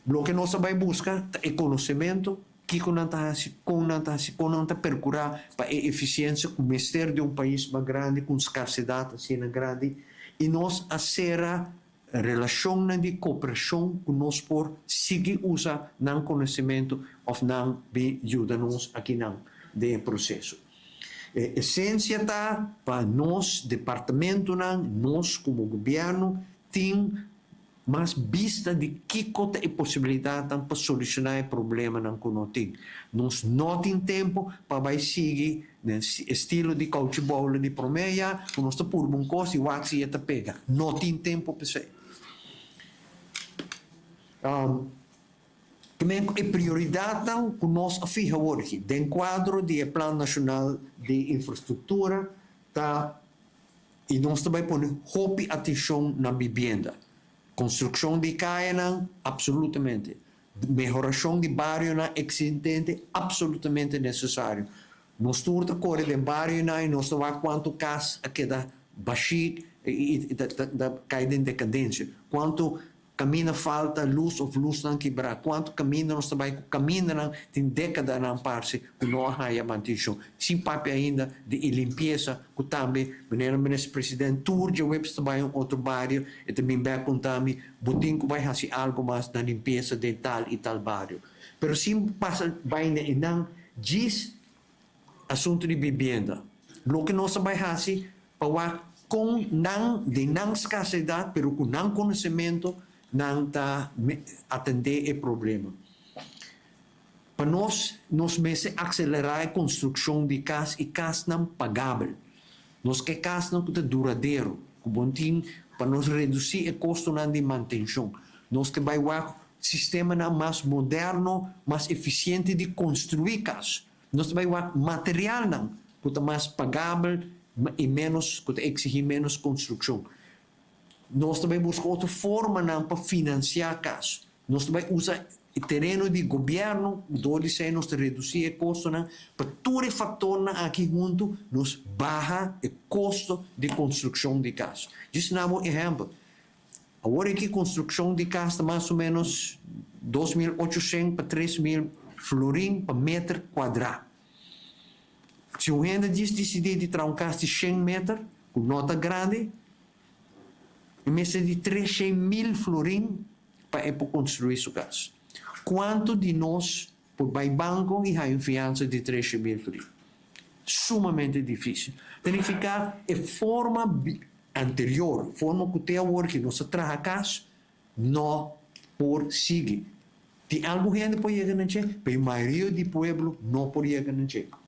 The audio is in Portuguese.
Lo que nós vai buscar é conhecimento que com não percurar para a eficiência com o mistério de um país mais grande, com escassidade assim grande, e nós fazer a relação de cooperação que nós por seguir usar não conhecimento ou não ajuda-nos aqui não de processo. A essência está para nós, departamento, nós como governo, tem mais vista de que é possibilidade para solucionar o problema que nós temos. Nós não temos tempo para seguir no estilo de coachbola de promeia, nós estamos por um coisa e o axi está pega. Não temos tempo para isso. Também a prioridade que nós afirmamos hoje, dentro do quadro do Plano Nacional de Infraestrutura, e nós também põe roupa atenção na vivenda. Construção de caia, absolutamente. Melhoração de bairro existente, absolutamente necessário. Nós temos que correr de bairro e nós temos quanto casa queda baixo e cai em decadência. Quanto caminho falta luz não quebrar. Quanto caminho nós também caminho tem década na parte que não há mantenção. Sim, papo ainda de limpeza, que também, o presidente Turja, o também outro bairro, e também vai contar botinho que vai fazer algo mais na limpeza de tal e tal bairro. Pero sim passa vai não diz assunto de vivenda. O que nós vai fazer para com não escassidade, pero com não conhecimento não atender o problema. Para nós meses acelerar a construção de casas e casas não pagáveis. Nós que casas não é duradouro, para nós reduzir o custo de manutenção. Nós que vai o sistema mais moderno, mais eficiente de construir casas. Nós vai o material que é mais pagável e menos, que exigir menos construção. Nós também buscamos outra forma para financiar casas. Nós também usamos o terreno de governo, nós reduzir o custo, para todo o fator aqui junto, nos barra o custo de construção de casas. Isso é um exemplo. Agora que construção de casa mais ou menos 2.800 para 3.000 florins por metro quadrado. Se o renda decidir de tirar um casa de 100 metros, com nota grande, em vez de 300.000 florins para construir sua casa. Quanto de nós, por banco, e a fiança de 300.000 florins? Sumamente difícil. Tem que ficar a forma anterior, forma que tem agora que nós traga casa, não por seguir. Tem algo gente pode chegar a mas a maioria do povo não pode chegar a